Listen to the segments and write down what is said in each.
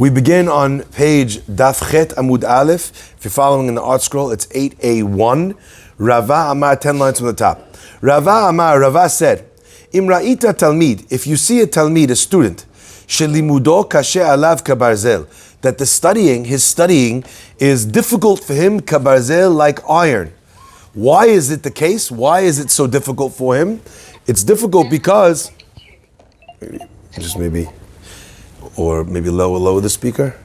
We begin on page Daf Chet Amud Aleph. If you're following in the art scroll, it's 8A1. Rava Amar, 10 lines from the top. Rava said, Im ra'ita talmid, if you see a talmid, a student, shelimudo kashe alav kabarzel, that his studying is difficult for him, kabarzel, like iron. Why is it the case? Why is it so difficult for him? It's difficult because, maybe lower the speaker.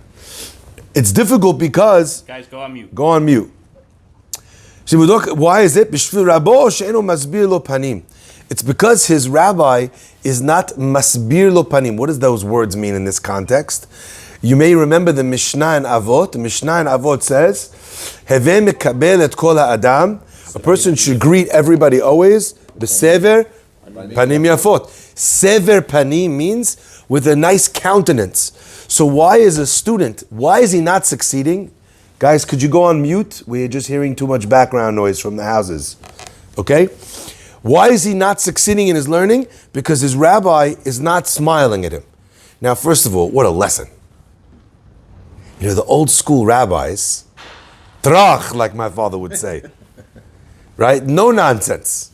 It's difficult because, guys, go on mute. Go on mute. Why is it? It's because his rabbi is not masbir lo panim. What does those words mean in this context? You may remember the Mishnah in Avot. The Mishnah in Avot says, Heve mekabel et kol ha'adam. A person should greet everybody always. B'sever panim yafot. Sever panim means with a nice countenance. So why is he not succeeding? Guys, could you go on mute? We're just hearing too much background noise from the houses. Okay? Why is he not succeeding in his learning? Because his rabbi is not smiling at him. Now, first of all, what a lesson. You know, the old school rabbis, trach, like my father would say, right? No nonsense.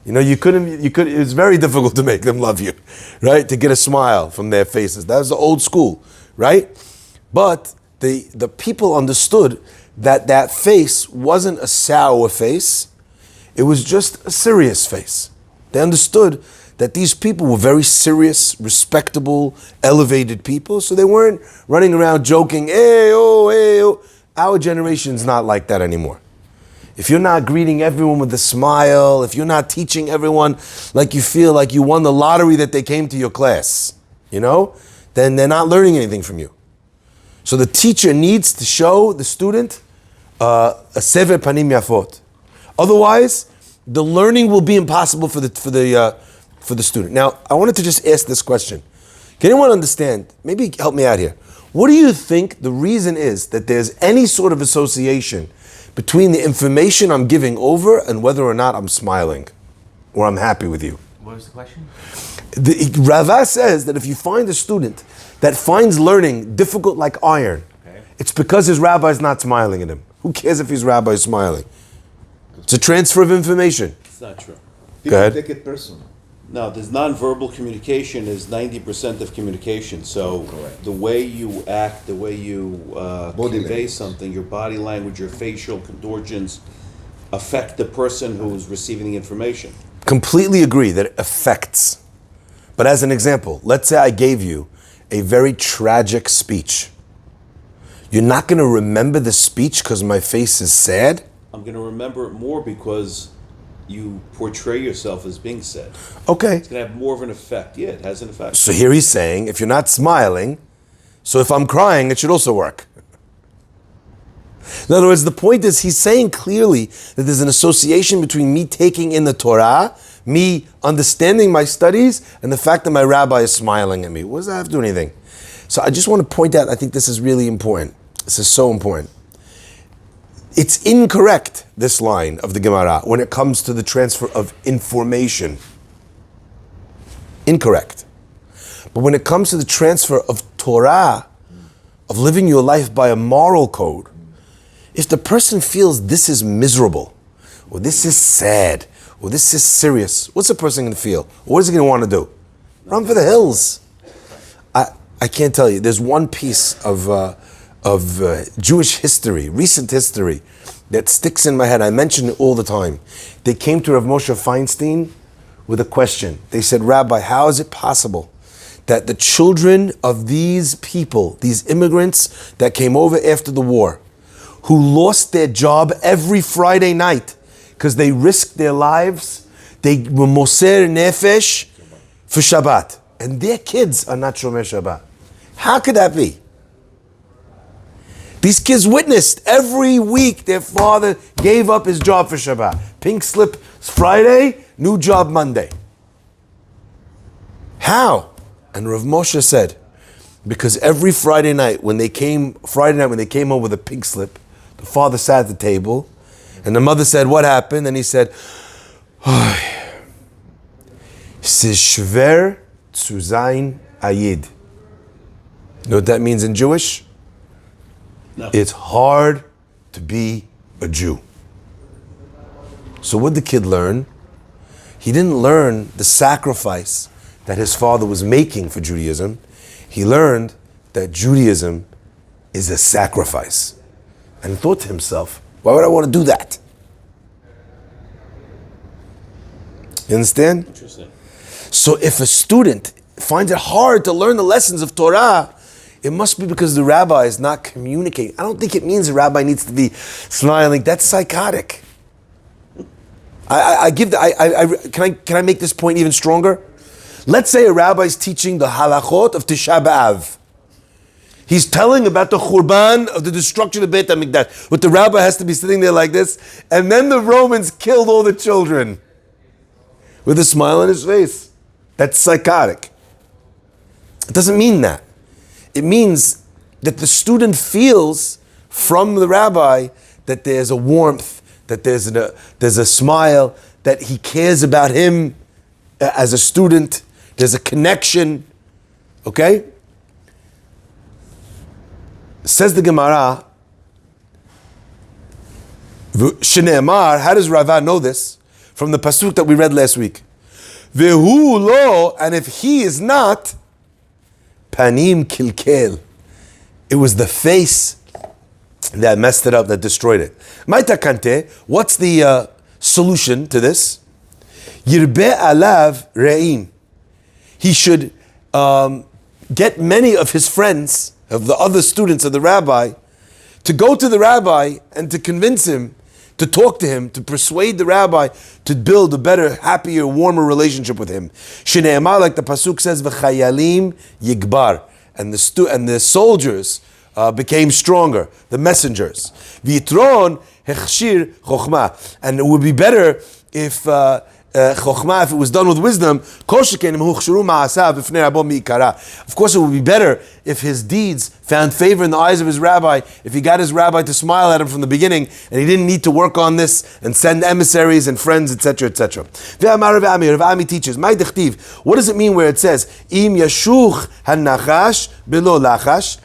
You know, it was very difficult to make them love you, right? To get a smile from their faces. That was the old school, right? But the people understood that face wasn't a sour face. It was just a serious face. They understood that these people were very serious, respectable, elevated people, so they weren't running around joking, hey, oh, hey, oh. Our generation's not like that anymore. If you're not greeting everyone with a smile, if you're not teaching everyone like you feel like you won the lottery that they came to your class, you know, then they're not learning anything from you. So the teacher needs to show the student a sever panim yafot. Otherwise, the learning will be impossible for the student. Now, I wanted to just ask this question. Can anyone understand? Maybe help me out here. What do you think the reason is that there's any sort of association between the information I'm giving over and whether or not I'm smiling or I'm happy with you? What was the question? Rava says that if you find a student that finds learning difficult like iron, it's because his rabbi is not smiling at him. Who cares if his rabbi is smiling? It's a transfer of information. It's not true. Go ahead. Take it personal. No, there's nonverbal communication is 90% of communication. So Correct. the way you act, the way you convey language. something, your body language, your facial contortions affect the person who's receiving the information. Completely agree that it affects. But as an example, let's say I gave you a very tragic speech. You're not going to remember the speech because my face is sad? I'm going to remember it more because you portray yourself as being sad. Okay. It's going to have more of an effect. Yeah, it has an effect. So here he's saying, if you're not smiling, so if I'm crying, it should also work. In other words, the point is he's saying clearly that there's an association between me taking in the Torah, me understanding my studies, and the fact that my rabbi is smiling at me. What does that have to do with anything? So I just want to point out, I think this is really important. This is so important. It's incorrect, this line of the Gemara, when it comes to the transfer of information. Incorrect. But when it comes to the transfer of Torah, of living your life by a moral code, if the person feels this is miserable, or this is sad, or this is serious, what's the person going to feel? What is he going to want to do? Run for the hills. I can't tell you. There's one piece of Jewish history, recent history, that sticks in my head. I mention it all the time. They came to Rav Moshe Feinstein with a question. They said, Rabbi, how is it possible that the children of these people, these immigrants that came over after the war, who lost their job every Friday night because they risked their lives, they were moser nefesh for Shabbat, and their kids are not shomer Shabbat? How could that be? These kids witnessed every week their father gave up his job for Shabbat. Pink slip Friday, new job Monday. How? And Rav Moshe said, because every Friday night when they came home with a pink slip, the father sat at the table, and the mother said, what happened? And he said, "Es ist schwer zu sein Ayid." You know what that means in Jewish? No. It's hard to be a Jew. So what did the kid learn? He didn't learn the sacrifice that his father was making for Judaism. He learned that Judaism is a sacrifice. And he thought to himself, why would I want to do that? You understand? Interesting. So if a student finds it hard to learn the lessons of Torah, it must be because the rabbi is not communicating. I don't think it means the rabbi needs to be smiling. That's psychotic. Can I make this point even stronger? Let's say a rabbi is teaching the halachot of Tisha B'Av. He's telling about the Khurban of the destruction of Beit HaMikdash. But the rabbi has to be sitting there like this, and then the Romans killed all the children with a smile on his face. That's psychotic. It doesn't mean that. It means that the student feels from the rabbi that there's a warmth, that there's a smile, that he cares about him as a student. There's a connection. Okay? Says the Gemara, Shne'emar, how does Rava know this? From the pasuk that we read last week. Vehu lo, and if he is not, panim kilkel. It was the face that messed it up, that destroyed it. Maita kante, what's the solution to this? Yirbe alav re'im. He should get many of his friends, of the other students of the rabbi, to go to the rabbi and to convince him, to talk to him, to persuade the rabbi to build a better, happier, warmer relationship with him. Shne'emar, like the pasuk says, v'chayalim yigbar, and the soldiers became stronger, the messengers. V'yitron hechshir chokhmah, and it would be better if chokhmah, if it was done with wisdom. Of course it would be better if his deeds found favor in the eyes of his rabbi, if he got his rabbi to smile at him from the beginning, and he didn't need to work on this and send emissaries and friends, etc., etc. Rav Ami teaches, what does it mean where it says, Im yashuch hanachash below lachash?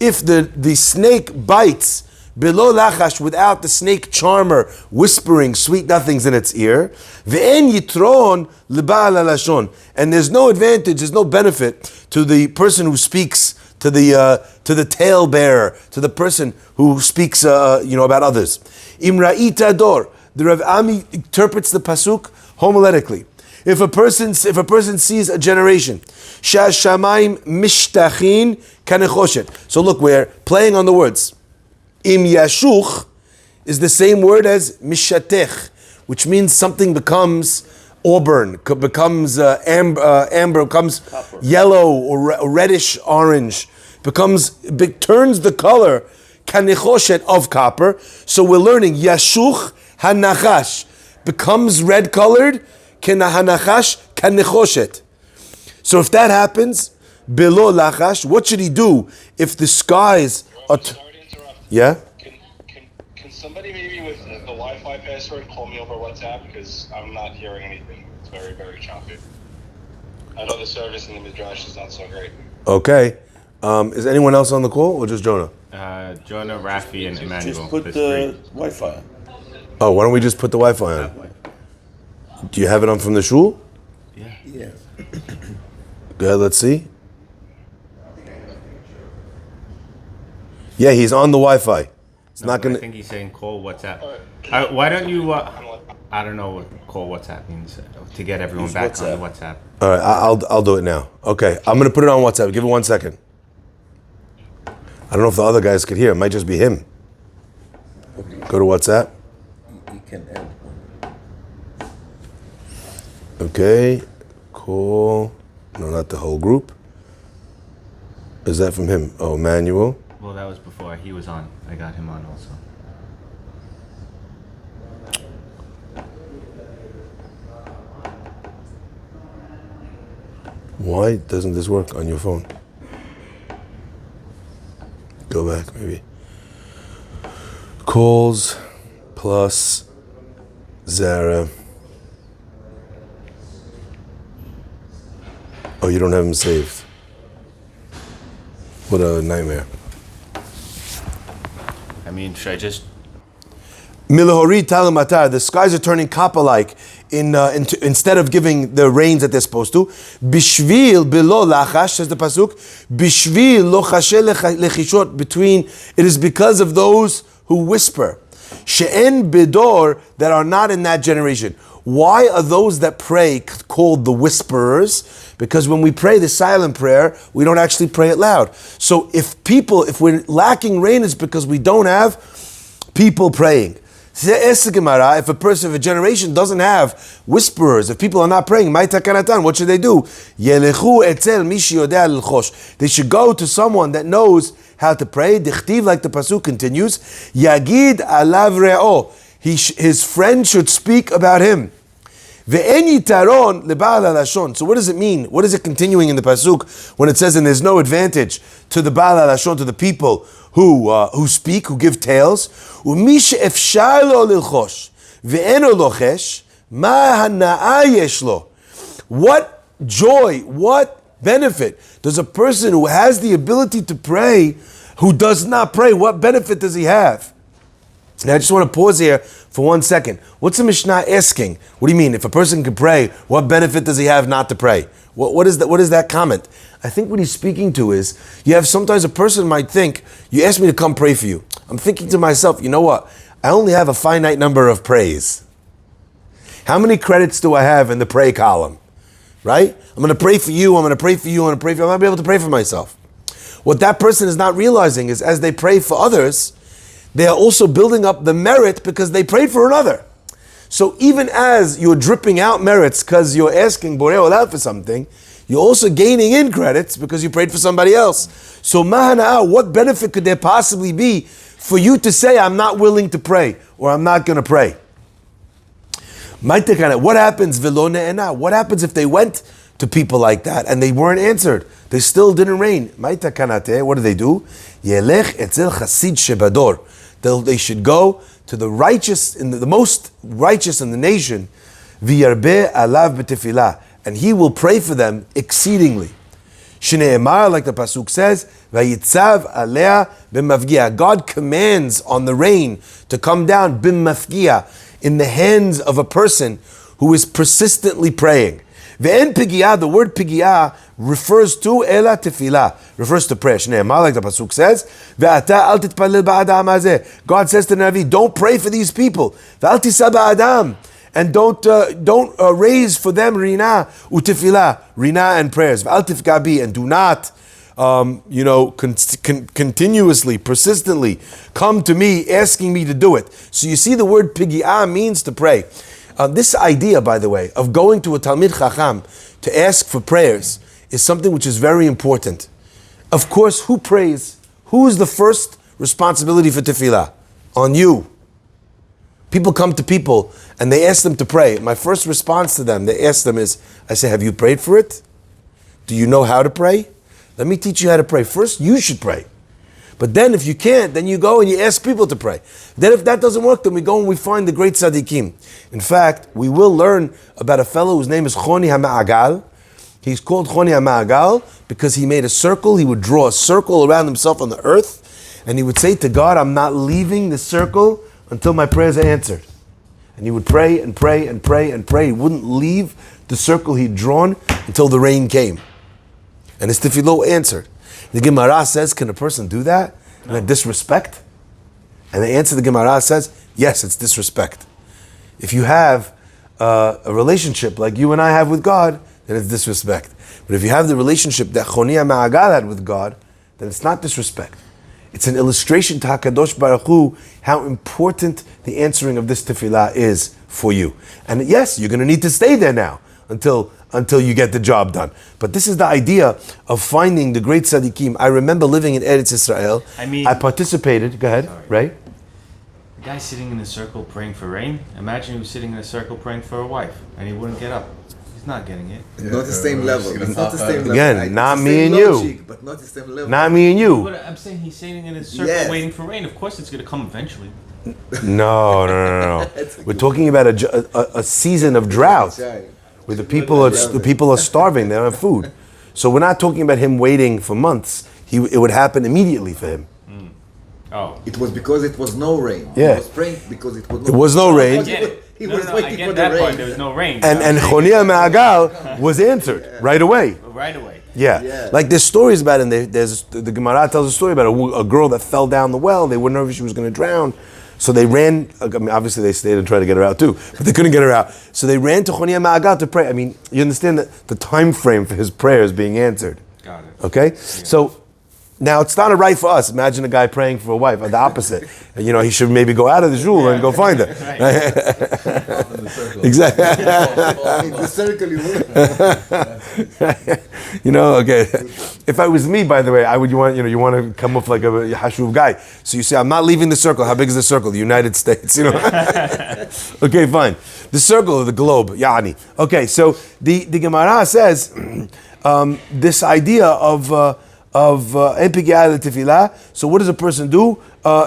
If the snake bites below lachash, without the snake charmer whispering sweet nothings in its ear, ve'en yitron liba'al halashon, and there's no advantage, there's no benefit to the person who speaks, to the tale bearer, to the person who speaks about others. Imra'ita dor, the Rav Ami interprets the pasuk homiletically. If a person sees a generation, sha'shamayim mishtachin kanechoshet. So look, we're playing on the words. Im yashuch is the same word as mishatech, which means something becomes auburn, becomes amber, becomes copper, yellow or reddish orange, turns the color kanechoshet of copper. So we're learning yashuch hanachash becomes red colored, hanachash kanechoshet. So if that happens, below lachash, what should he do if the skies are? Yeah? Can somebody maybe with the Wi-Fi password call me over WhatsApp, because I'm not hearing anything. It's very, very choppy. I know the service in the Midrash is not so great. Okay. Is anyone else on the call or just Jonah? Jonah, Rafi, and Emmanuel. Just put the Wi-Fi on. Oh, why don't we just put the Wi-Fi on? Do you have it on from the shul? Yeah. Go ahead, let's see. Yeah, he's on the Wi-Fi. It's not gonna. I think he's saying call WhatsApp. Why don't you? I don't know what call WhatsApp means to get everyone Use back WhatsApp. on the WhatsApp. All right, I'll do it now. Okay, I'm gonna put it on WhatsApp. Give it 1 second. I don't know if the other guys could hear. It might just be him. Go to WhatsApp. You can end. Okay, call. No, not the whole group. Is that from him? Oh, Manuel. Well, that was before he was on. I got him on also. Why doesn't this work on your phone? Go back, maybe. Calls plus Zara. Oh, you don't have him saved. What a nightmare. I mean, should I just... Milahori talamatar, the skies are turning copper-like instead of giving the rains that they're supposed to. Bishvil bilo lachash, says the pasuk. Bishvil lo chashe lechishot, between, it is because of those who whisper. She'en bidor, that are not in that generation. Why are those that pray called the whisperers? Because when we pray the silent prayer, we don't actually pray it loud. So if we're lacking rain, it's because we don't have people praying. If a person of a generation doesn't have whisperers, if people are not praying, what should they do? They should go to someone that knows how to pray. Dichtiv, like the pasuk continues, Yagid alav re'o. His friend should speak about him. Ve'en yitaron leba'al halashon. So what does it mean? What is it continuing in the pasuk when it says, and there's no advantage to the ba'al halashon, to the people who speak, who give tales? U'mi she'efshar lo lilchosh ve'eno lochesh ma hana'a yesh lo. What joy, what benefit does a person who has the ability to pray, who does not pray, what benefit does he have? Now I just want to pause here for 1 second. What's the Mishnah asking? What do you mean? If a person can pray, what benefit does he have not to pray? What is that comment? I think what he's speaking to is, sometimes a person might think, you asked me to come pray for you. I'm thinking to myself, you know what? I only have a finite number of prays. How many credits do I have in the pray column? Right? I'm going to pray for you, I'm going to pray for you, I'm going to pray for you. I'm not going to be able to pray for myself. What that person is not realizing is, as they pray for others, they are also building up the merit because they prayed for another. So even as you're dripping out merits because you're asking Borei Olam for something, you're also gaining in credits because you prayed for somebody else. So mahana'ah, what benefit could there possibly be for you to say, I'm not willing to pray, or I'm not going to pray? What happens, what happens if they went to people like that and they weren't answered? They still didn't rain. What do they do? They should go to the righteous, the most righteous in the nation, and he will pray for them exceedingly. Like the pasuk says, God commands on the rain to come down in the hands of a person who is persistently praying. The word pigiyah refers to ela tefillah, refers to prayer. Like the pasuk says, God says to the Navi, don't pray for these people, and don't raise for them rina utefillah, rina and prayers, and do not continuously, persistently come to me asking me to do it. So you see, the word pigiyah means to pray. This idea, by the way, of going to a Talmid Chacham to ask for prayers is something which is very important. Of course, who prays? Who is the first responsibility for tefillah? On you. People come to people and they ask them to pray. My first response to them, I say, have you prayed for it? Do you know how to pray? Let me teach you how to pray. First, you should pray. But then if you can't, then you go and you ask people to pray. Then if that doesn't work, then we go and we find the great tzaddikim. In fact, we will learn about a fellow whose name is Choni HaMa'agal. He's called Choni HaMa'agal because he made a circle. He would draw a circle around himself on the earth, and he would say to God, I'm not leaving the circle until my prayers are answered. And he would pray and pray and pray and pray. He wouldn't leave the circle he'd drawn until the rain came. And his tefillah answered. The Gemara says, can a person do that? No. And disrespect? And the answer to the Gemara says, yes, it's disrespect. If you have a relationship like you and I have with God, then it's disrespect. But if you have the relationship that Choni HaMa'agal had with God, then it's not disrespect. It's an illustration to HaKadosh Baruch Hu, how important the answering of this tefillah is for you. And yes, you're going to need to stay there now until you get the job done. But this is the idea of finding the great tzaddikim. I remember living in Eretz Israel. I participated. Go ahead, sorry. Right? The guy sitting in a circle praying for rain. Imagine he was sitting in a circle praying for a wife, and he wouldn't get up. He's not getting it. It's not the same level. It's not the same level. Again, not me and you. But not the same level. Not me and you. But I'm saying he's sitting in a circle waiting for rain. Of course, it's going to come eventually. No. We're talking about a season of drought, where the people are starving. They don't have food. So we're not talking about him waiting for months. it would happen immediately for him. Oh. It was because it was no rain. Yeah. He was praying because it was no It was no rain. He was I waiting get for the that part. rain. There was no rain. And Chonia Ma'agal was answered right away. Right away. Yeah. Yeah. Like there's stories about it. And there's the Gemara tells a story about a girl that fell down the well. They wouldn't know if she was going to drown. So they ran, I mean, obviously they stayed and tried to get her out too, but they couldn't get her out. So they ran to Chonia Ma'agal to pray. I mean, you understand that the time frame for his prayers being answered. Got it. Okay? So now it's not a right for us. Imagine a guy praying for a wife, or the opposite. You know, he should maybe go out of the shul and go find her. Exactly. In the circle you will. You know, okay. If I was me, by the way, you want to come off like a hashuv guy. So you say, I'm not leaving the circle. How big is the circle? The United States, you know. Okay, fine. The circle of the globe, yani. Okay, so the Gemara says this idea of Epigya tefillah. So what does a person do?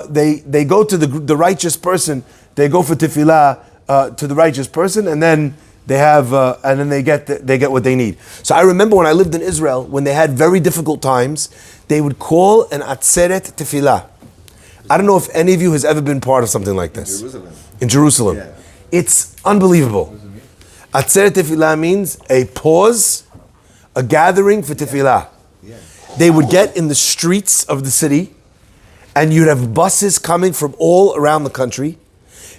They go to the righteous person. They go for tefillah to the righteous person, and then they have and then they get what they need. So I remember when I lived in Israel, when they had very difficult times, they would call an atzeret tefillah. I don't know if any of you has ever been part of something like this. In Jerusalem. Yeah. It's unbelievable. Atzeret tefillah means a pause, a gathering for tefillah. They would get in the streets of the city, and you'd have buses coming from all around the country,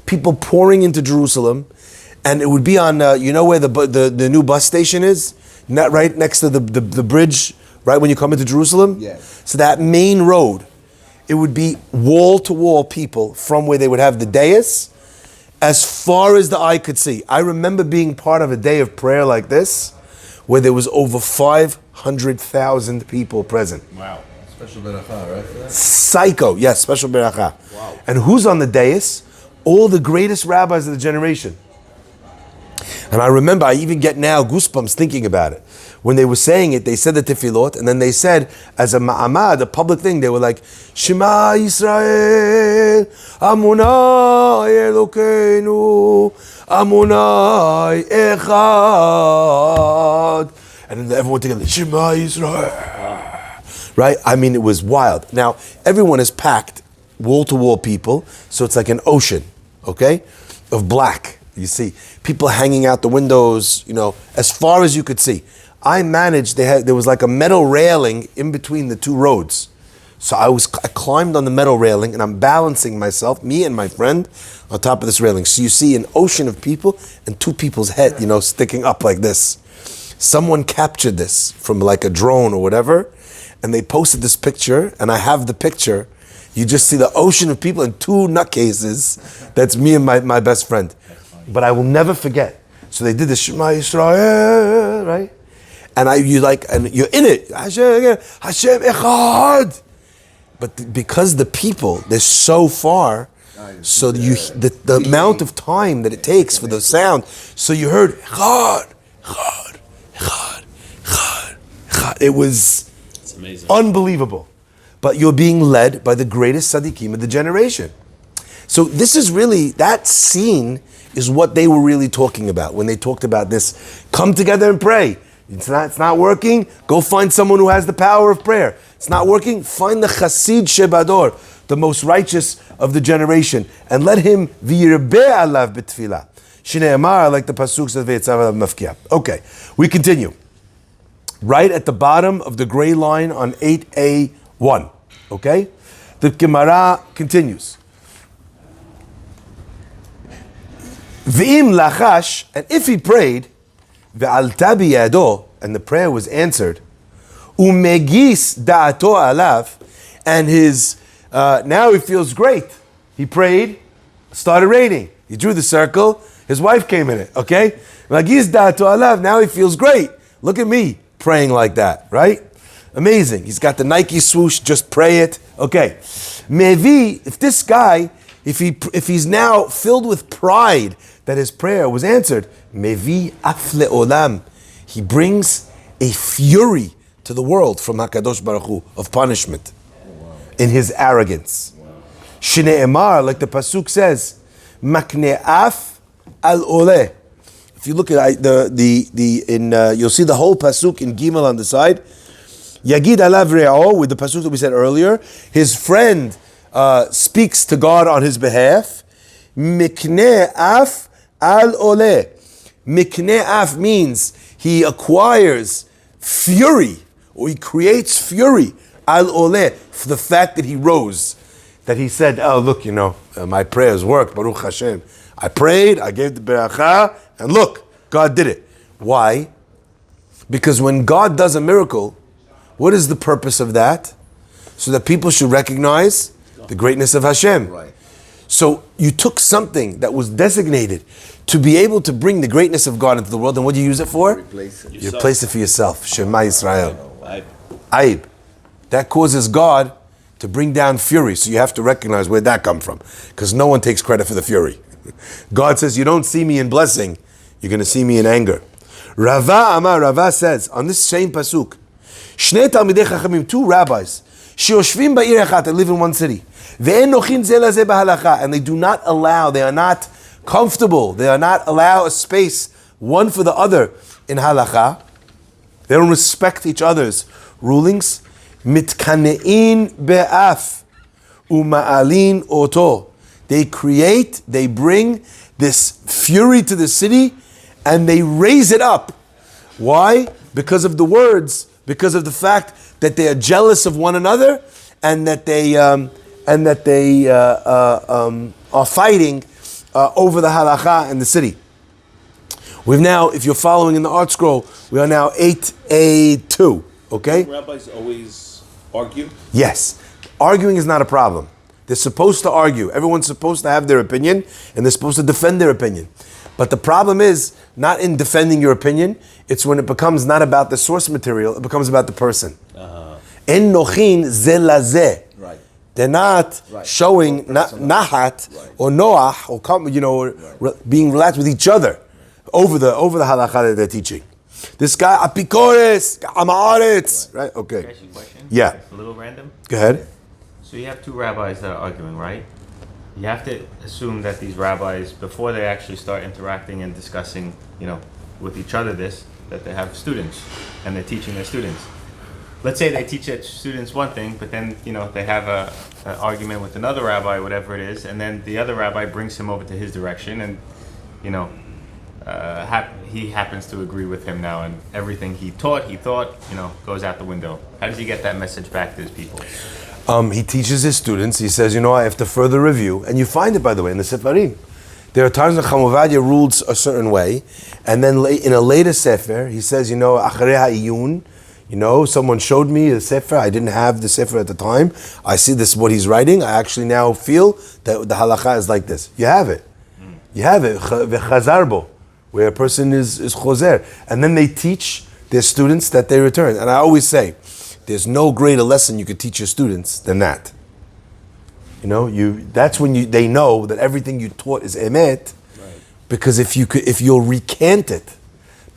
people pouring into Jerusalem, and it would be on, you know where the new bus station is? Not right next to the bridge, right when you come into Jerusalem? Yeah. So that main road, it would be wall-to-wall people from where they would have the dais, as far as the eye could see. I remember being part of a day of prayer like this, where there was over 500,000 people present. Wow. Special beracha, right? For that? Psycho, yes, special beracha. Wow. And who's on the dais? All the greatest rabbis of the generation. And I remember, I even get now goosebumps thinking about it. When they were saying it, they said the tefillot, and then they said, as a ma'amad, a public thing, they were like, Shema Yisrael, Amunai Elokeinu, Amunai Echad. And then everyone together, Shema Yisrael. Right? I mean, it was wild. Now, everyone is packed, wall-to-wall people, so it's like an ocean, okay, of black. You see people hanging out the windows, you know, as far as you could see. I managed, there was like a metal railing in between the two roads. So I climbed on the metal railing and I'm balancing myself, me and my friend, on top of this railing. So you see an ocean of people and two people's head, you know, sticking up like this. Someone captured this from like a drone or whatever, and they posted this picture, and I have the picture. You just see the ocean of people and two nutcases. That's me and my best friend. But I will never forget. So they did the Shema Yisrael, right? And you're in it. Hashem Echad. But because the people, they're so far, so the amount of time that it takes for the sound, so you heard Echad, Echad, Echad, Echad, Echad. It was amazing. Unbelievable. But you're being led by the greatest tzaddikim of the generation. So this is really, that scene is what they were really talking about when they talked about this. Come together and pray. It's not working, go find someone who has the power of prayer. It's not working, find the Chassid Shebador, the most righteous of the generation, and let him v'yirbeh alav b'tfilah. Shnei Amar, like the pasuk says, v'yetzav alav mafkiah. Okay, we continue. Right at the bottom of the gray line on 8A1. Okay? The Gemara continues. V'im lachash, and if he prayed, ve'alta biyado, and the prayer was answered, umegis da'ato alav, and his, now he feels great. He prayed, started raining. He drew the circle, his wife came in it, okay? Megis da'ato alav, now he feels great. Look at me praying like that, right? Amazing. He's got the Nike swoosh, just pray it. Okay. Mevi, if this guy, if he's now filled with pride that his prayer was answered, Mevi afle olam, he brings a fury to the world from HaKadosh Baruch Hu of punishment in his arrogance. Shnei Emar, like the pasuk says, Makne'af al oleh. If you look at you'll see the whole pasuk in Gimel on the side. Yagid alav re'o, with the pasuk that we said earlier, his friend speaks to God on his behalf. Mikne af al ole. Mikne af means he acquires fury, or he creates fury, al ole, for the fact that he rose. That he said, oh look, my prayers worked, Baruch Hashem. I prayed, I gave the beracha, and look, God did it. Why? Because when God does a miracle, what is the purpose of that? So that people should recognize the greatness of Hashem. Right. So you took something that was designated to be able to bring the greatness of God into the world, and what do you use it for? Replace it. You replace it for yourself. Shema Yisrael. I- Aib. That causes God to bring down fury. So you have to recognize where'd that come from. Because no one takes credit for the fury. God says, you don't see me in blessing, you're going to see me in anger. Rava says, on this same pasuk, Shnei Talmidei Chachamim, 2 rabbis, Sheoshvim ba'ir echat, they live in one city. Ve'en nochin zeh lazeh b'halacha, and they do not allow, they are not comfortable, they are not allow a space one for the other in halacha. They don't respect each other's rulings. Mitkanein be'af uma'alin oto. They bring this fury to the city, and they raise it up. Why? Because of the words, because of the fact that they are jealous of one another, and that they are fighting over the halacha in the city. We've now, if you're following in the art scroll, we are now 8A2. Okay? Rabbis always argue. Yes. Arguing is not a problem. They're supposed to argue. Everyone's supposed to have their opinion, and they're supposed to defend their opinion. But the problem is not in defending your opinion, it's when it becomes not about the source material, it becomes about the person. En nochin ze lazeh. Right. They're not Right. showing Personal. nahat Right. or noach or being relaxed with each other over the halakha that they're teaching. This guy apikores, amaretz, right? Okay. Can I ask you a question? Yeah. It's a little random. Go ahead. So you have 2 rabbis that are arguing, right? You have to assume that these rabbis, before they actually start interacting and discussing, with each other that they have students, and they're teaching their students. Let's say they teach their students one thing, but then, they have an argument with another rabbi, whatever it is, and then the other rabbi brings him over to his direction, and, he happens to agree with him now, and everything he thought, goes out the window. How does he get that message back to his people? He teaches his students, he says, I have to further review, and you find it, by the way, in the Sefarim. There are times when Chamovadia rules a certain way, and then in a later Sefer, he says, Acharei ha'iyun, someone showed me the Sefer, I didn't have the Sefer at the time, I see this, what he's writing, I actually now feel that the halakha is like this. You have it. You have it, v'chazarbo, where a person is chozer. And then they teach their students that they return. And I always say, there's no greater lesson you could teach your students than that. That's when they know that everything you taught is emet, right. Because if you'll recant it.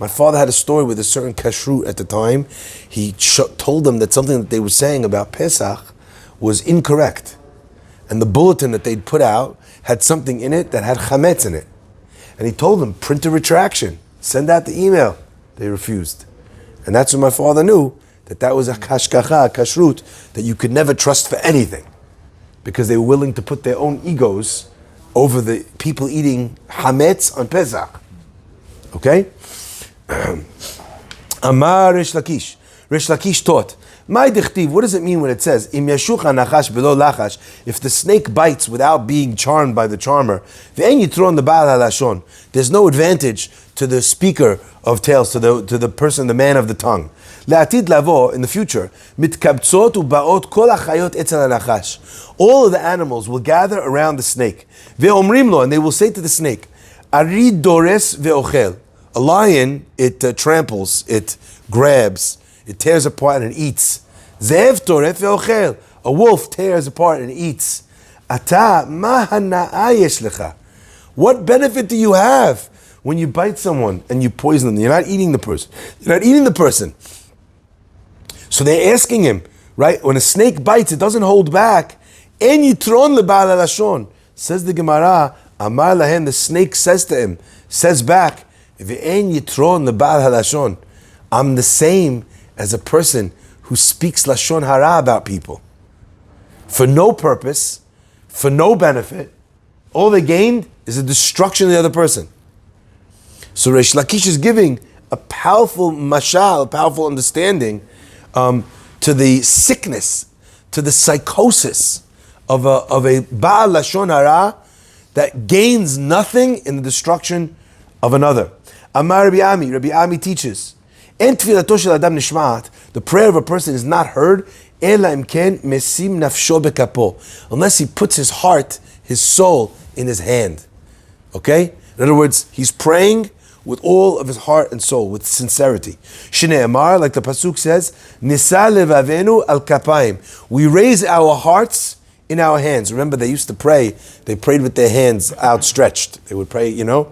My father had a story with a certain kashrut at the time. He told them that something that they were saying about Pesach was incorrect. And the bulletin that they'd put out had something in it that had chametz in it. And he told them, print a retraction, send out the email. They refused. And that's when my father knew that was a kashkacha, a kashrut, that you could never trust for anything. Because they were willing to put their own egos over the people eating hametz on Pesach. Okay? Amar Rish Lakish. Rish Lakish taught, "My dichtiv." What does it mean when it says, "Im yashucha nachash below lachash"? If the snake bites without being charmed by the charmer, ve'en yitron the baal halashon. There's no advantage to the speaker of tales, to the person, the man of the tongue. Le'atid lavo, in the future, mitkabtzot u'baot kol hachayot etzel hanachash. All of the animals will gather around the snake. Ve'omrim lo, and they will say to the snake, "Arid dores ve'ochel." A lion, it tramples, it grabs, it tears apart and eats. Zev toref ve'ochel. A wolf tears apart and eats. Ata ma hana'a yesh lecha. What benefit do you have when you bite someone and you poison them? You're not eating the person. You're not eating the person. So they're asking him, right? When a snake bites, it doesn't hold back. En yitron leba'al halashon. Says the Gemara, Amar lahen, the snake says to him, says back, Ve'en yitron leba'al halashon. I'm the same as a person who speaks Lashon Hara about people for no purpose, for no benefit. All they gained is the destruction of the other person. So Reish Lakish is giving a powerful mashal, a powerful understanding to the sickness, to the psychosis of a Baal Lashon Hara that gains nothing in the destruction of another. Amar Rabbi Ami teaches, En tfilato shel adam nishma'at, the prayer of a person is not heard, ela imken mesim nafsho bekapo, unless he puts his heart, his soul, in his hand. Okay? In other words, he's praying with all of his heart and soul, with sincerity. Shnei Amar, like the pasuk says, Nisa levavenu al kapayim. We raise our hearts in our hands. Remember, they used to pray. They prayed with their hands outstretched. They would pray, Nisa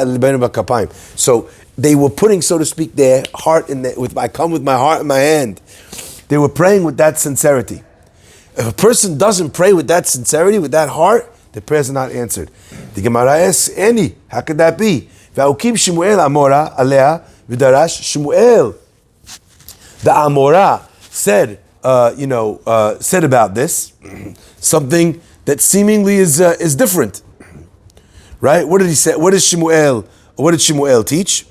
levavenu al kapayim. So they were putting, so to speak, their heart in I come with my heart in my hand. They were praying with that sincerity. If a person doesn't pray with that sincerity, with that heart, the prayers are not answered. The Gemara asks, Any, how could that be? V'aukim Shmuel Amora alea v'darash Shmuel. The Amora said, said about this something that seemingly is different, right? What did he say? What did Shmuel teach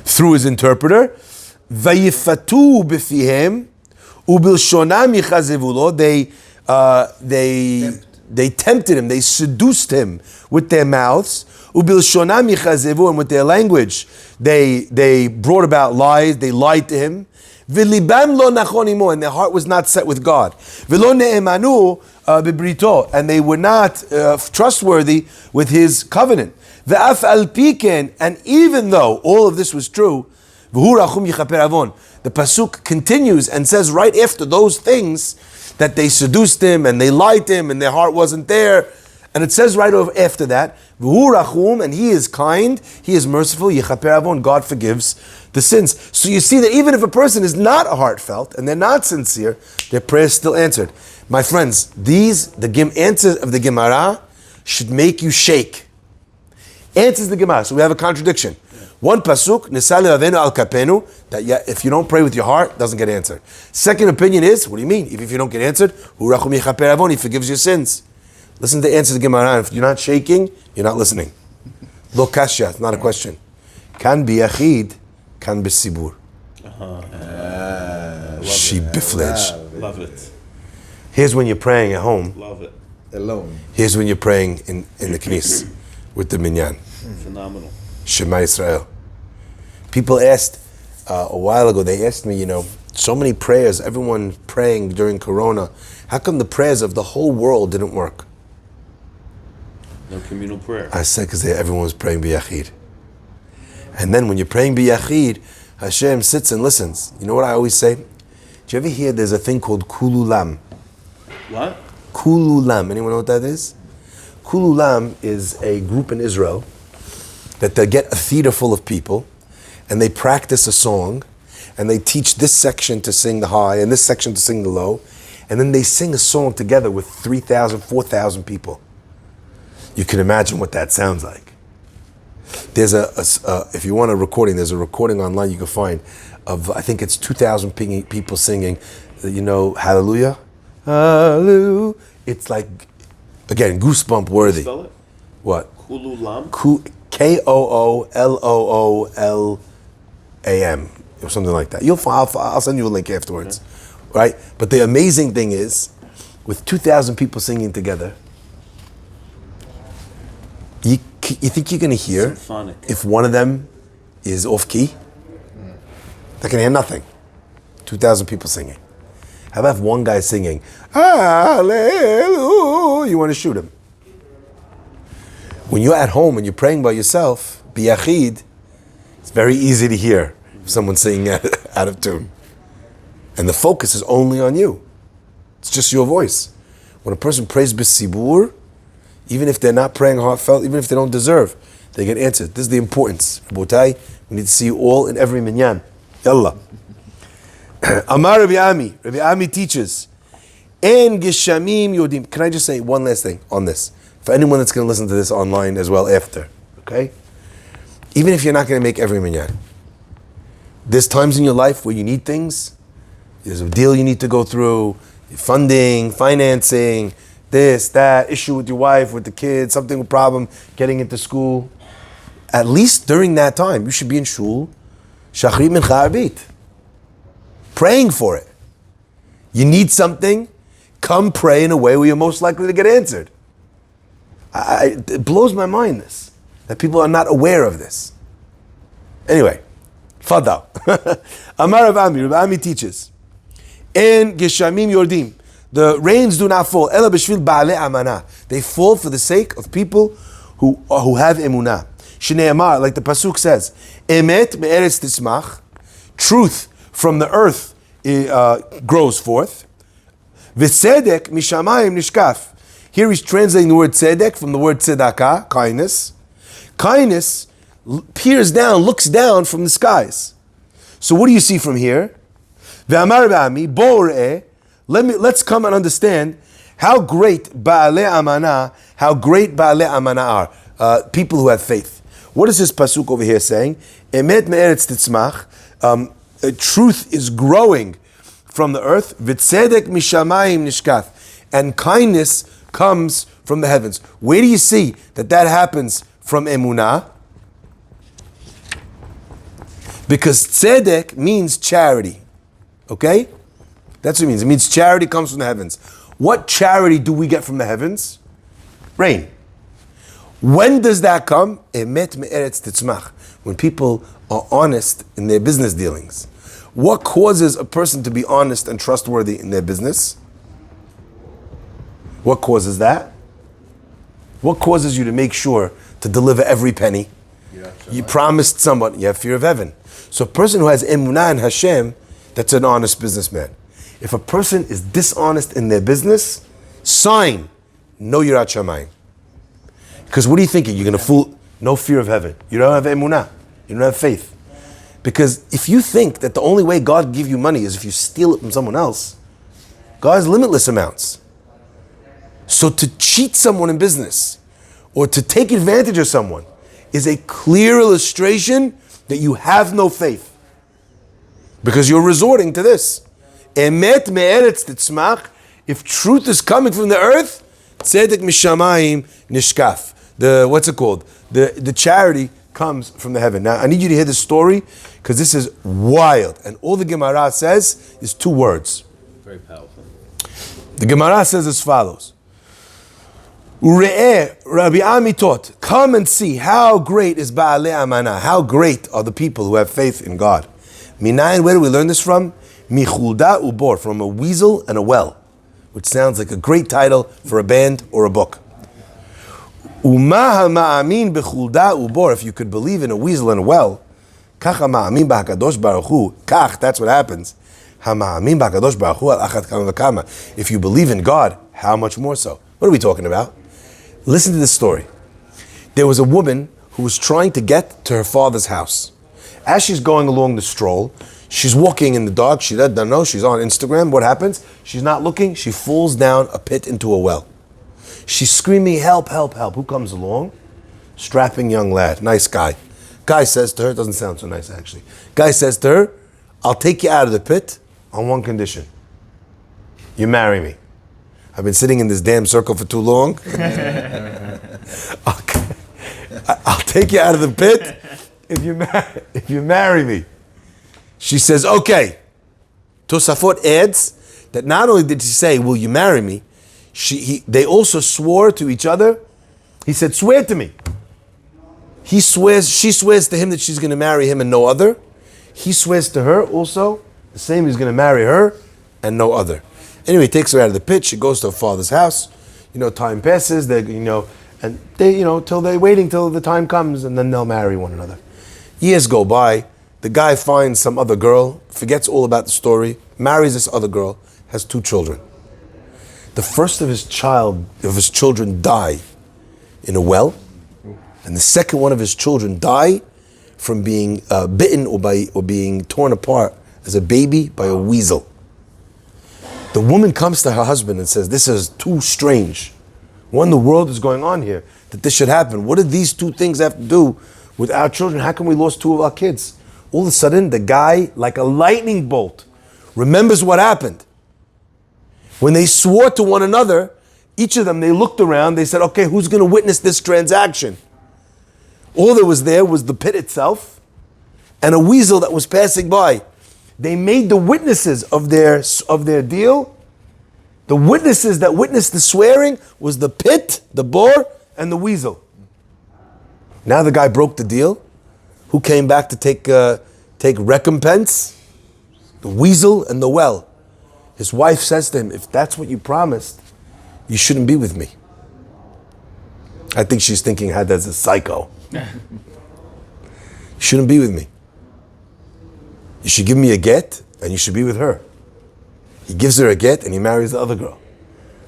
through his interpreter? Vayifatu b'fihem ubilshonam yichazevu lo. They tempted him, they seduced him with their mouths. Ubilshonam yichazevu, and with their language, they brought about lies, they lied to him. V'libam lo nachon imo, and their heart was not set with God. V'lo ne'emanu bibrito, and they were not trustworthy with his covenant. V'af al piken, and even though all of this was true, v'hu rachum yichaper avon, the pasuk continues and says right after those things that they seduced him and they lied to him and their heart wasn't there. And it says right after that, V'hu rachum, and he is kind, he is merciful, yichaper avon, God forgives the sins. So you see that even if a person is not heartfelt and they're not sincere, their prayer is still answered. My friends, the answers of the Gemara should make you shake. Answers the Gemara. So we have a contradiction. One pasuk, Nisa le'avenu al kapenu, that if you don't pray with your heart, it doesn't get answered. Second opinion is, what do you mean? If you don't get answered, Hu rachum yichaper avon, he forgives your sins. Listen to the answer to the Gemara. If you're not shaking, you're not listening. Lo kasha, it's not a question. Kan biyachid, kan b'sibur. She bifledge. Love it. Here's when you're praying at home. Love it. Alone. Here's when you're praying in the knis with the minyan. Phenomenal. Shema Yisrael. People asked a while ago, they asked me, so many prayers, everyone praying during Corona, how come the prayers of the whole world didn't work? No communal prayer. I said, because everyone was praying biyachid. And then when you're praying biyachid, Hashem sits and listens. You know what I always say? Do you ever hear there's a thing called kululam? What? Kululam. Anyone know what that is? Kululam is a group in Israel that they get a theater full of people and they practice a song and they teach this section to sing the high and this section to sing the low, and then they sing a song together with 3,000, 4,000 people. You can imagine what that sounds like. There's if you want a recording, there's a recording online you can find of, I think it's 2,000 people singing, Hallelujah. Hallelujah. It's like, again, goosebump worthy. Spell it? What? Kululam? Kooloolam, or something like that. I'll send you a link afterwards, right? But the amazing thing is, with 2,000 people singing together, you think you're going to hear Symphonic. if one of them is off key? They can hear nothing. 2,000 people singing. How about if one guy singing, Hallelujah, you want to shoot him? When you're at home and you're praying by yourself, biyachid, it's very easy to hear if someone's singing out of tune. And the focus is only on you. It's just your voice. When a person prays b'sibur, even if they're not praying heartfelt, even if they don't deserve, they get answered. This is the importance. Rabotai, we need to see you all in every minyan. Yallah. Amar Rabbi Ami. Rabbi Ami teaches, En geshamim yodim. Can I just say one last thing on this? For anyone that's going to listen to this online as well after, okay? Even if you're not going to make every minyan, There's times in your life where you need things. There's a deal you need to go through, funding, financing, this, that, issue with your wife, with the kids, something with problem, getting into school. At least during that time, you should be in shul, shachrit mincha arbit, praying for it. You need something, come pray in a way where you're most likely to get answered. It blows my mind this, that people are not aware of this. Anyway, Fadal. Amar Rav Ami, Rav Ami teaches, En geshamim yordim, the rains do not fall, ela b'shvil ba'alei amana. They fall for the sake of people who have emunah. Shnei Amar, like the pasuk says, Emet me'eretz tismach, truth from the earth grows forth. V'tzedek mishamayim nishkaf. Here he's translating the word tzedek from the word tzedakah, kindness. Kindness peers down, looks down from the skies. So what do you see from here? Ve'amar ba'ami, bo re'eh, let's come and understand how great ba'alei amana, are, people who have faith. What is this pasuk over here saying? Emet me'eretz titzmach, truth is growing from the earth. V'tzedek mishamayim nishkaf, and kindness comes from the heavens. Where do you see that happens from emunah? Because tzedek means charity. Okay? That's what it means. It means charity comes from the heavens. What charity do we get from the heavens? Rain. When does that come? Emet me'eretz titzmach. When people are honest in their business dealings. What causes a person to be honest and trustworthy in their business? What causes that? What causes you to make sure to deliver every penny? You promised someone, you have fear of heaven. So a person who has emunah in Hashem, that's an honest businessman. If a person is dishonest in their business, sign, no yirat shamayim. Because what are you thinking? You're going to fool, no fear of heaven. You don't have emunah. You don't have faith. Because if you think that the only way God can give you money is if you steal it from someone else, God has limitless amounts. So to cheat someone in business or to take advantage of someone is a clear illustration that you have no faith. Because you're resorting to this. Emet me'eretz titzmach. If truth is coming from the earth, tzedek mishamayim nishkaf. What's it called? The charity comes from the heaven. Now I need you to hear this story because this is wild. And all the Gemara says is 2 words. Very powerful. The Gemara says as follows. Ure'eh, Rabbi Ami taught, come and see how great is Ba'alei Amana, how great are the people who have faith in God. Minayin, where do we learn this from? Michulda ubor, from a weasel and a well, which sounds like a great title for a band or a book. Umaha ma'amin bechulda ubor, if you could believe in a weasel and a well, kacha ma'amin ba'akadosh baruch hu, kach, that's what happens. Ha-ma'amin ba'akadosh baruch hu al achat kama v'kama. If you believe in God, how much more so? What are we talking about? Listen to this story. There was a woman who was trying to get to her father's house. As she's going along the stroll, she's walking in the dark, she doesn't know, she's on Instagram. What happens? She's not looking, she falls down a pit into a well. She's screaming, help, help, help. Who comes along? Strapping young lad, nice guy. Guy says to her, doesn't sound so nice actually. Guy says to her, I'll take you out of the pit on one condition. You marry me. I've been sitting in this damn circle for too long. I'll take you out of the pit if you marry me. She says, okay. Tosafot adds that not only did she say, will you marry me, they also swore to each other. He said, swear to me. She swears to him that she's going to marry him and no other. He swears to her also, the same, he's going to marry her and no other. Anyway, he takes her out of the pit. She goes to her father's house. Time passes. Till they're waiting till the time comes, and then they'll marry one another. Years go by. The guy finds some other girl, forgets all about the story, marries this other girl, has 2 children. The first of his children die in a well, and the second one of his children die from being bitten or being torn apart as a baby by a weasel. The woman comes to her husband and says, this is too strange. What in the world is going on here that this should happen? What do these 2 things have to do with our children? How come we lost 2 of our kids? All of a sudden, the guy, like a lightning bolt, remembers what happened. When they swore to one another, each of them, they looked around, they said, okay, who's going to witness this transaction? All that was there was the pit itself and a weasel that was passing by. They made the witnesses of their deal. The witnesses that witnessed the swearing was the pit, the boar, and the weasel. Now the guy broke the deal. Who came back to take recompense? The weasel and the well. His wife says to him, if that's what you promised, you shouldn't be with me. I think she's thinking Hadad's a psycho. You shouldn't be with me. You should give me a get and you should be with her. He gives her a get and he marries the other girl.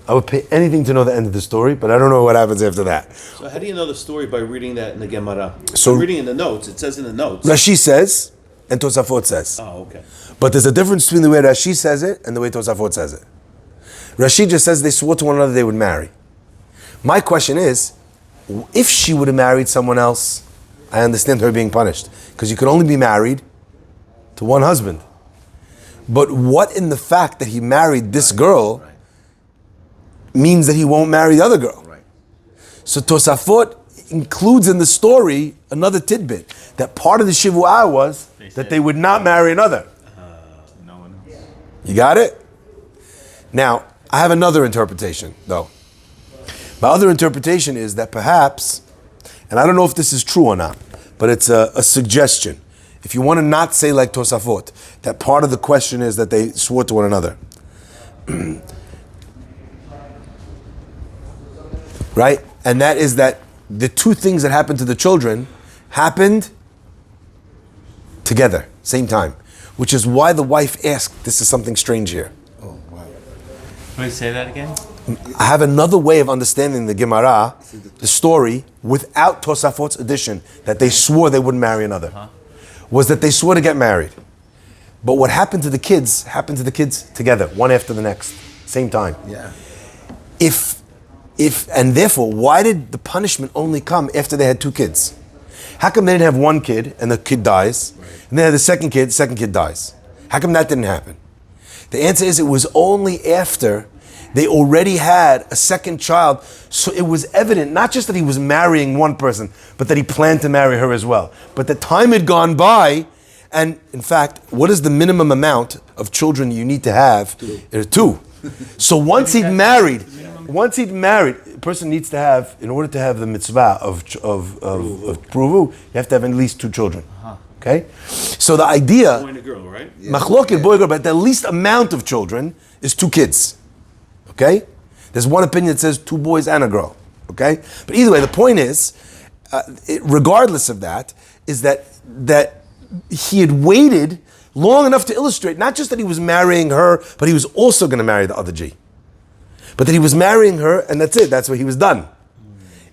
I would pay anything to know the end of the story, but I don't know what happens after that. So how do you know the story? By reading that in the Gemara? So- reading in the notes, it says in the notes. Rashi says and Tosafot says. Oh, okay. But there's a difference between the way Rashi says it and the way Tosafot says it. Rashi just says they swore to one another they would marry. My question is, if she would have married someone else, I understand her being punished. Because you can only be married to one husband. But what in the fact that he married this girl means that he won't marry the other girl? Right. So Tosafot includes in the story another tidbit. That part of the Shivu'ah was that they would not marry another. No one else. You got it? Now, I have another interpretation, though. My other interpretation is that perhaps, and I don't know if this is true or not, but it's a suggestion. If you want to not say like Tosafot, that part of the question is that they swore to one another. Right? And that is that the two things that happened to the children happened together, same time. Which is why the wife asked, this is something strange here. Oh, wow. Please say that again. I have another way of understanding the Gemara, the story, without Tosafot's addition, that they swore they wouldn't marry another. Was that they swore to get married. But what happened to the kids happened to the kids together, one after the next, same time. Yeah. And therefore, why did the punishment only come after they had two kids? How come they didn't have one kid and the kid dies, and then they had the second kid dies? How come that didn't happen? The answer is it was only after they already had a second child, so it was evident not just that he was marrying one person, but that he planned to marry her as well. But the time had gone by, and in fact, what is the minimum amount of children you need to have? Two. So once he'd married, a person needs to have, in order to have the mitzvah of pruvu, you have to have at least two children. Okay? So the idea, Boy and a girl, right? machloket, boy, girl, but the least amount of children is two kids. Okay? There's one opinion that says two boys and a girl. Okay? But either way, the point is, regardless of that, is that he had waited long enough to illustrate not just that he was marrying her, but he was also going to marry the other G. But that he was marrying her, and that's it. That's where he was done.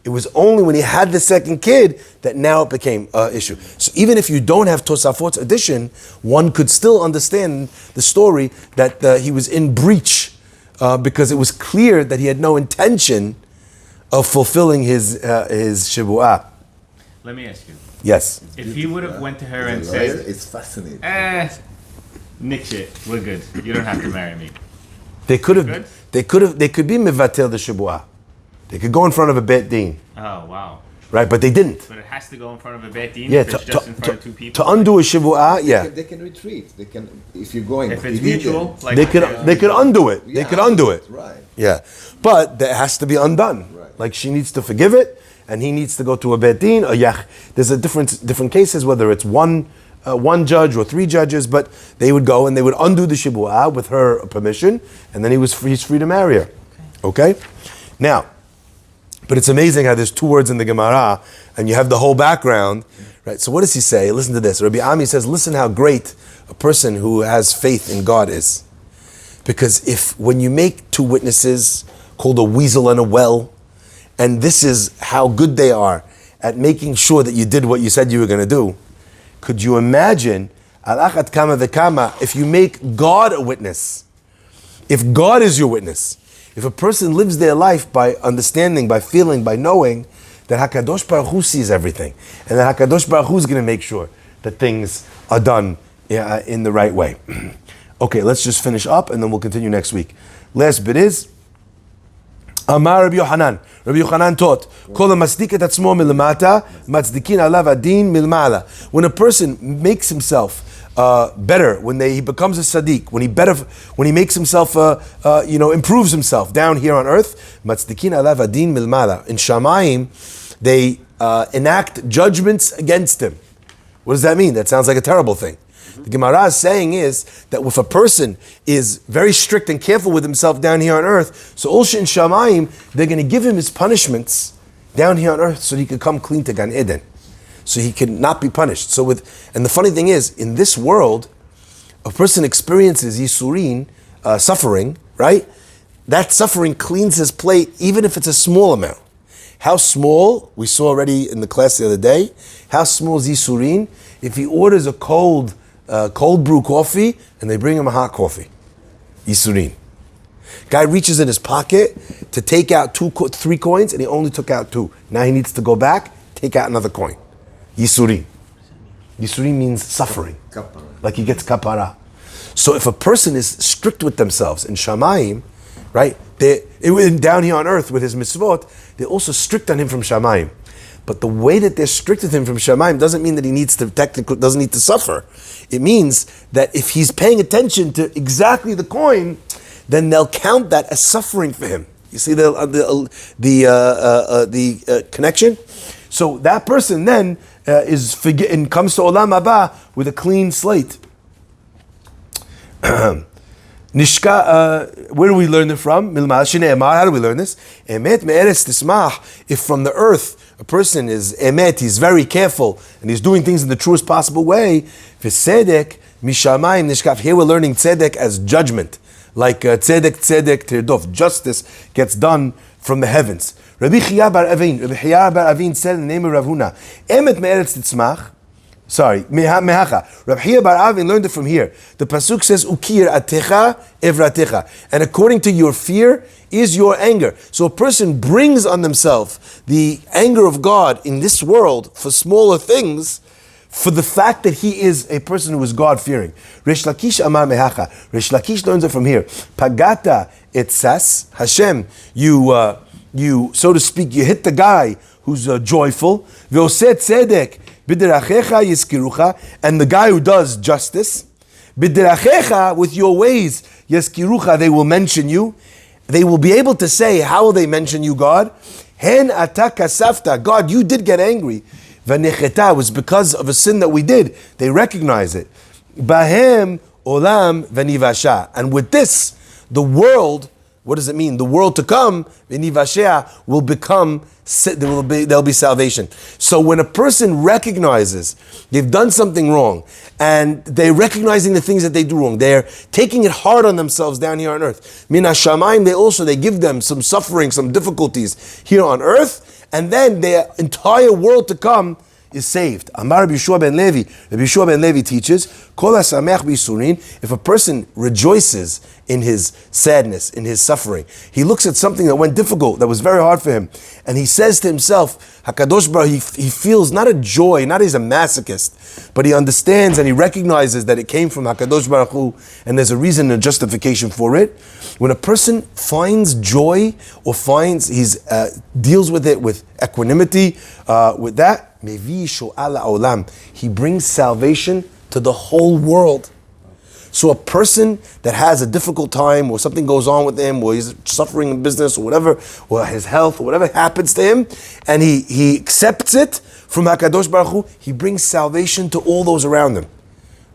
It was only when he had the second kid that now it became an issue. So even if you don't have Tosafot's addition, one could still understand the story that he was in breach because it was clear that he had no intention of fulfilling his shibu'ah. Let me ask you. Yes. If he would have went to her and As a lawyer, said, it's fascinating. Nick shit, we're good. You don't have to marry me. They could Good? have. They could be mevatel the shibu'ah. They could go in front of a bet din, Oh, wow. right? But they didn't. But it has to go in front of a bet din Yeah, if it's just in front of two people. to undo a shibu'ah, yeah. They can retreat. They can, if you're going. If it's illegal, mutual, like They could undo it. They Yeah, could undo it. Right. Yeah, but that has to be undone. Right. Like she needs to forgive it, and he needs to go to a bet din. There's a different cases whether it's one judge or three judges, but they would go and they would undo the shibu'ah with her permission, and then he's free to marry her. Okay? Now, but it's amazing how there's two words in the Gemara, and you have the whole background, right? So what does he say? Listen to this. Rabbi Ami says, listen how great a person who has faith in God is. Because when you make two witnesses called a weasel and a well, and this is how good they are at making sure that you did what you said you were going to do, could you imagine, al achat kama v'kama, if you make God a witness? If God is your witness, if a person lives their life by understanding, by feeling, by knowing that HaKadosh Baruch Hu sees everything, and that HaKadosh Baruch Hu is going to make sure that things are done in the right way. Okay, let's just finish up and then we'll continue next week. Last bit is Amar Rabbi Yochanan. Rabbi Yochanan taught, Kol masdik et atzmo milamata, matzdikin alav adin milmala. When a person makes himself better, when he becomes a tzaddik, when he makes himself, improves himself down here on earth, matzdikin alav adin milmala. In Shamayim, they enact judgments against him. What does that mean? That sounds like a terrible thing. The Gemara is saying is that if a person is very strict and careful with himself down here on earth, so Olshin Shamayim, they're going to give him his punishments down here on earth so that he could come clean to Gan Eden. So he can not be punished. And the funny thing is, in this world, a person experiences Yisurin, suffering, right? That suffering cleans his plate, even if it's a small amount. How small, we saw already in the class the other day, how small is Yisurin? If he orders a cold brew coffee and they bring him a hot coffee. Yisurin. Guy reaches in his pocket to take out 3 coins and he only took out 2. Now he needs to go back, take out another coin. Yisurin. Yisurin means suffering. Kapara. Like he gets kapara. So if a person is strict with themselves in Shamayim, right, down here on earth with his mitzvot, they're also strict on him from Shamayim. But the way that they're strict with him from Shamayim doesn't mean that he doesn't need to suffer. It means that if he's paying attention to exactly the coin, then they'll count that as suffering for him. You see the connection? So that person then comes to Olam Haba with a clean slate. Nishka, where do we learn it from? How do we learn this? If from the earth a person is emet, he's very careful and he's doing things in the truest possible way. V'sedek mishamayim nishkaf. Here we're learning tzedek as judgment, like tzedek tirdof. Justice gets done from the heavens. Rabbi Chia bar Avin said in the name of Rav Huna, emet me'eretz titzmach. Sorry, mehacha. Rabbi Chia bar Avin learned it from here. The pasuk says, "Ukir atecha evratecha," and according to your fear is your anger. So a person brings on themselves the anger of God in this world for smaller things, for the fact that he is a person who is God-fearing. Rish Lakish amar mehacha. Rish Lakish learns it from here. Pagata etzas Hashem. You so to speak, you hit the guy who's joyful. Ve'oseh tzedek. B'derachecha yiskirucha, and the guy who does justice, b'derachecha, with your ways, yiskirucha, they will mention you. They will be able to say, how will they mention you, God? Hen ata kasafta, God, you did get angry. V'necheta, was because of a sin that we did. They recognize it. Bahem olam v'nivasha, and with this, the world, what does it mean? The world to come, v'nivashea, will become, there'll be salvation. So when a person recognizes they've done something wrong, and they're recognizing the things that they do wrong, they're taking it hard on themselves down here on earth. Min hashamayim, they give them some suffering, some difficulties here on earth, and then their entire world to come is saved. Amar Rabbi Yeshua ben Levi. Rabbi Yeshua ben Levi teaches, Kol hasamech b'yisurin, if a person rejoices in his sadness, in his suffering, he looks at something that went difficult, that was very hard for him, and he says to himself, HaKadosh Baruch Hu, he feels not a joy, not he's a masochist, but he understands and he recognizes that it came from HaKadosh Baruch Hu, and there's a reason and justification for it. When a person finds joy or deals with it with equanimity, with that, he brings salvation to the whole world. So a person that has a difficult time, or something goes on with him, or he's suffering in business, or whatever, or his health, or whatever happens to him, and he accepts it from HaKadosh Baruch Hu, he brings salvation to all those around him.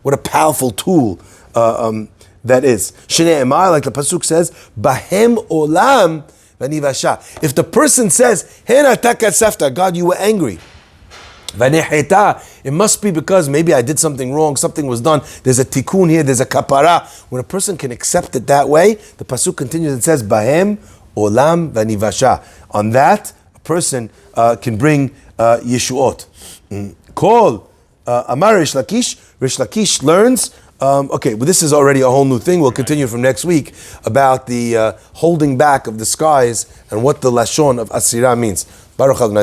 What a powerful tool that is. Shnei Emar, like the pasuk says, Bahem olam v'nivasha. If the person says, Hen ata kasafta, God, you were angry. It must be because maybe I did something wrong, something was done. There's a tikkun here, there's a kapara. When a person can accept it that way, the pasuk continues and says, Bahem olam v'nivasha. On that, a person can bring yeshuot. Kol Amar Rish Lakish. Rish Lakish learns. Okay, well, this is already a whole new thing. We'll continue from next week about the holding back of the skies and what the lashon of Asira means. Baruch Adonai.